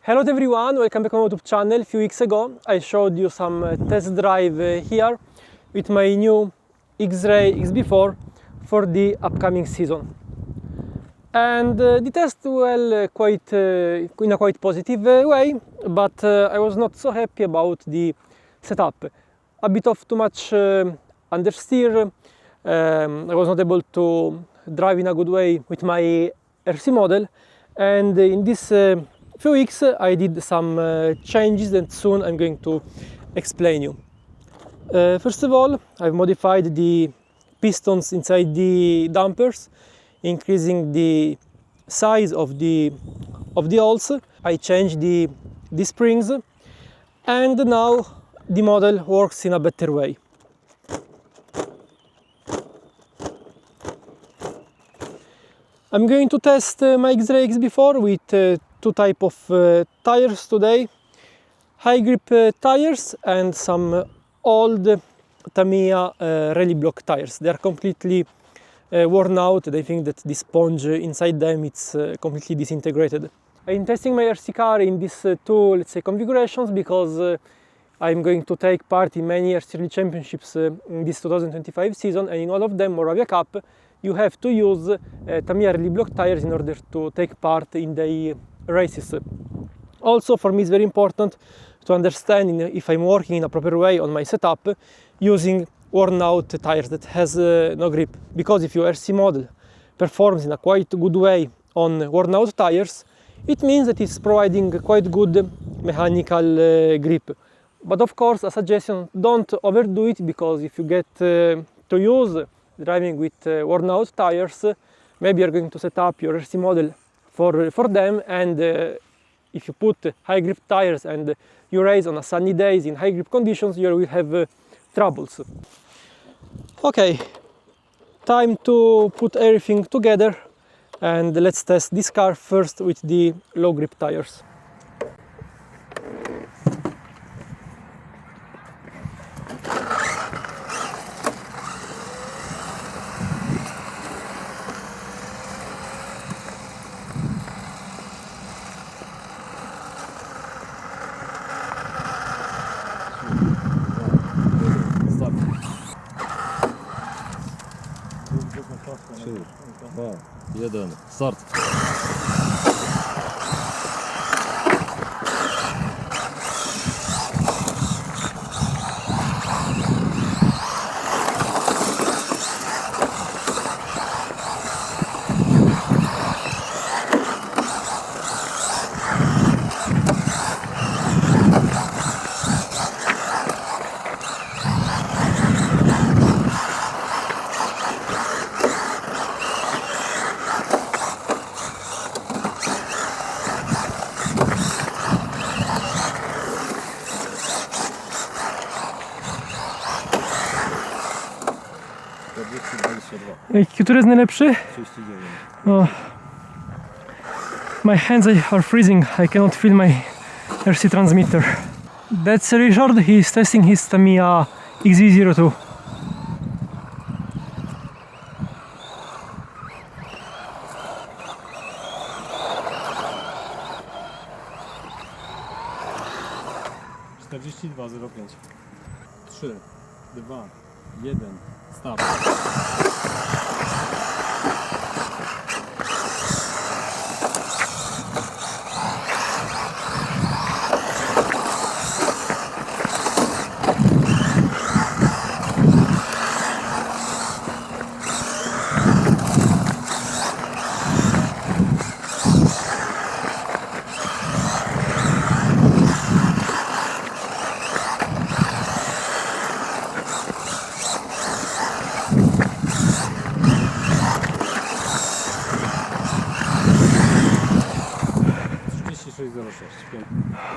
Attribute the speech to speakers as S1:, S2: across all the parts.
S1: Hello everyone, welcome back to my YouTube channel. A few weeks ago I showed you some test drive here with my new X-Ray XB4 for the upcoming season. And the test went in a quite positive way, but I was not so happy about the setup. A bit of too much understeer. I was not able to drive in a good way with my RC model, and in this few weeks I did some changes that soon I'm going to explain you. First of all, I've modified the pistons inside the dampers, increasing the size of the holes. I changed the springs, and now the model works in a better way. I'm going to test my X-Ray XB4 with two types of tires today. High grip tires and some old Tamiya rally block tires. They are completely worn out. I think that the sponge inside them is completely disintegrated. I'm testing my RC car in these two, let's say, configurations because I'm going to take part in many RC Rally Championships in this 2025 season, and in all of them, Moravia Cup, you have to use Tamiya rally block tires in order to take part in the races. Also, for me it's very important to understand if I'm working in a proper way on my setup using worn out tires that has no grip, because if your RC model performs in a quite good way on worn out tires, it means that it's providing quite good mechanical grip. But of course, a suggestion, don't overdo it, because if you get to use driving with worn out tires, maybe you're going to set up your RC model for them, and if you put high grip tires and you race on a sunny days in high grip conditions, you will have troubles. Okay, time to put everything together, and let's test this car first with the low grip tires.
S2: Jeden, start.
S1: Który jest najlepszy?
S2: 39.
S1: Oh. My hands are freezing. I cannot feel my RC transmitter. That's Richard. He is testing his Tamiya XV-02.
S2: (42:05). 3, 2, 1, start.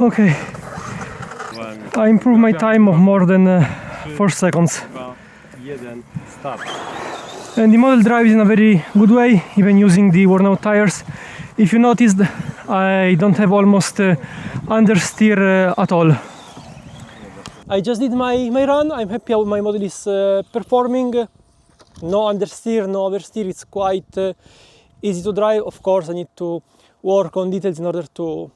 S1: Okay, I improved my time of more than 4 seconds. And the model drives in a very good way, even using the worn out tires. If you noticed, I don't have almost understeer at all. I just did my run. I'm happy how my model is performing. No understeer, no oversteer. It's quite easy to drive. Of course, I need to work on details in order to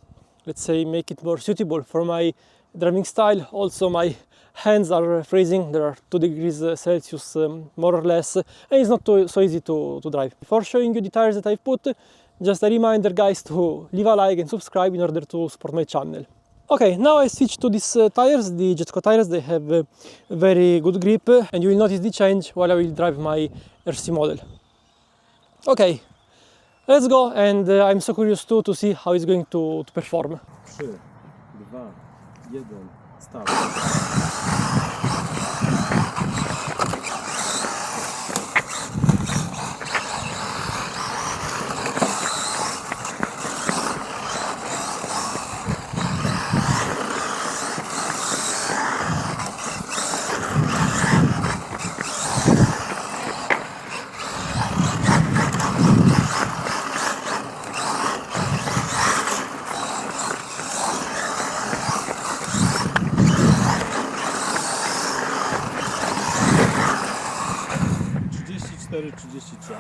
S1: let's say, make it more suitable for my driving style. Also, my hands are freezing. There are 2 degrees Celsius more or less, and it's not so easy to drive. Before showing you the tires that I've put, just a reminder, guys, to leave a like and subscribe in order to support my channel. Okay, now I switch to these tires, the Jetco tires. They have very good grip, and you will notice the change while I will drive my RC model. Okay, let's go, and I'm so curious too to see how it's going to perform.
S2: 3, 2, 1, start.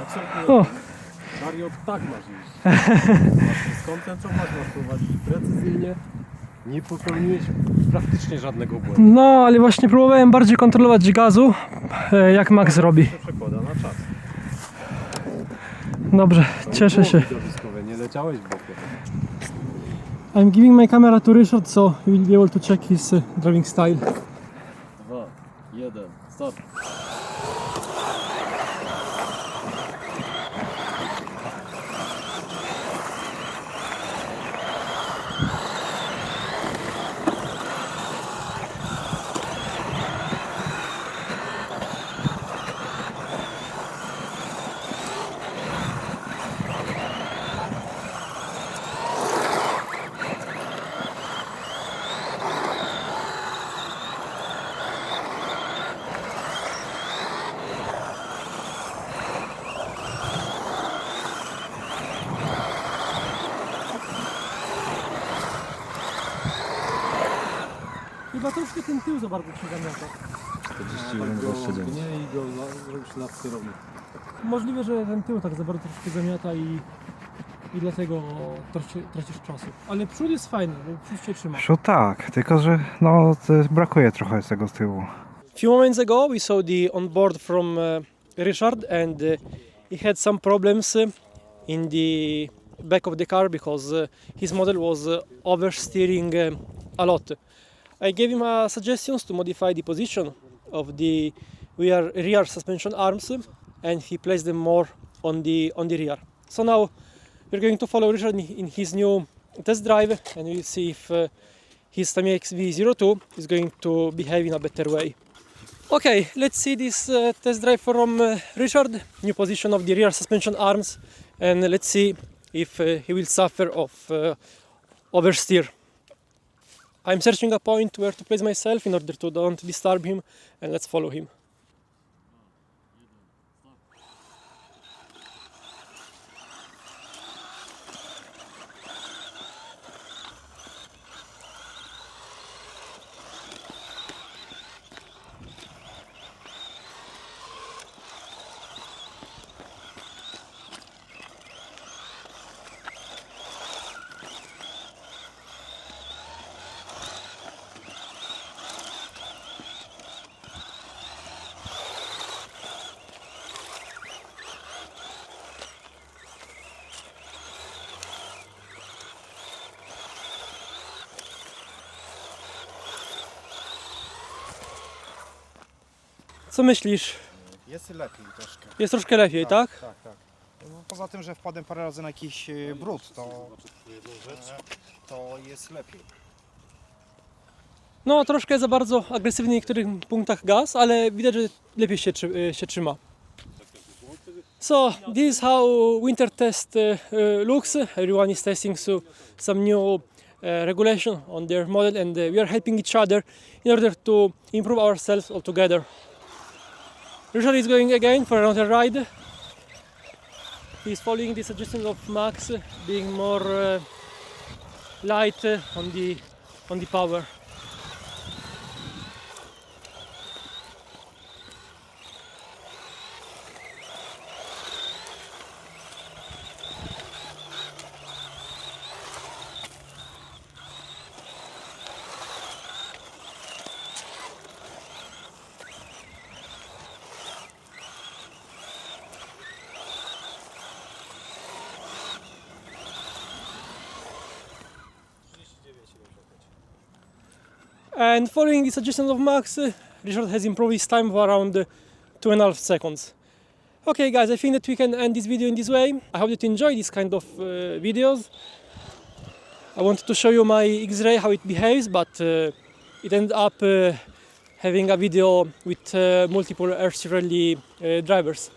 S2: Absolutnie.
S1: O.
S2: Dario, tak masz iść. Masz skoncentrować, masz prowadzić precyzyjnie. Nie popełniłeś praktycznie żadnego błędu.
S1: No, ale właśnie próbowałem bardziej kontrolować gazu, jak Max robi.
S2: To przekłada na czas.
S1: Dobrze, cieszę się.
S2: Nie leciałeś bokiem.
S1: I'm giving my camera to Richard, so he will be able to check his driving style.
S2: 2, 1, start.
S1: Chyba troszkę ten tył za bardzo się zamiata.
S2: 41,29. Nie i go zrobisz na sterownik.
S1: Możliwe, że ten tył tak za bardzo troszkę zamiata i dlatego tracisz czasu. Ale przód jest fajny, bo przód się trzyma.
S3: Przód tak, tylko że no, brakuje trochę tego z tyłu.
S1: Few moments ago we saw the onboard from Richard, and he had some problems in the back of the car because his model was oversteering a lot. I gave him suggestions to modify the position of the rear suspension arms, and he placed them more on the rear. So now we're going to follow Richard in his new test drive, and we'll see if his Tamiya XV-02 is going to behave in a better way. Okay, let's see this test drive from Richard, new position of the rear suspension arms, and let's see if he will suffer of oversteer. I'm searching a point where to place myself in order to don't disturb him, and let's follow him. Co myślisz?
S4: Jest lepiej troszkę.
S1: Jest troszkę lepiej, tak?
S4: Tak, tak. No, poza tym, że wpadłem parę razy na jakiś brud, to jest lepiej.
S1: No, troszkę za bardzo agresywny w niektórych punktach gaz, ale widać, że lepiej się trzyma. So, this is how winter test looks. Everyone is testing some new regulation on their model, and we are helping each other in order to improve ourselves all together. Richard is going again for another ride. He's following the suggestions of Max, being more light on the power. And following the suggestions of Max, Richard has improved his time for around 2.5 seconds. Okay guys, I think that we can end this video in this way. I hope that you enjoy this kind of videos. I wanted to show you my X-Ray, how it behaves, but it ended up having a video with multiple RC Rally drivers.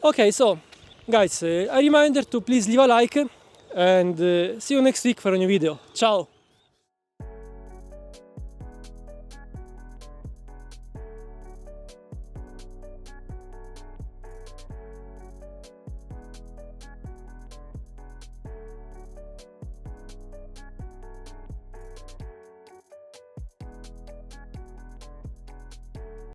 S1: Okay, so guys, a reminder to please leave a like and see you next week for a new video. Ciao!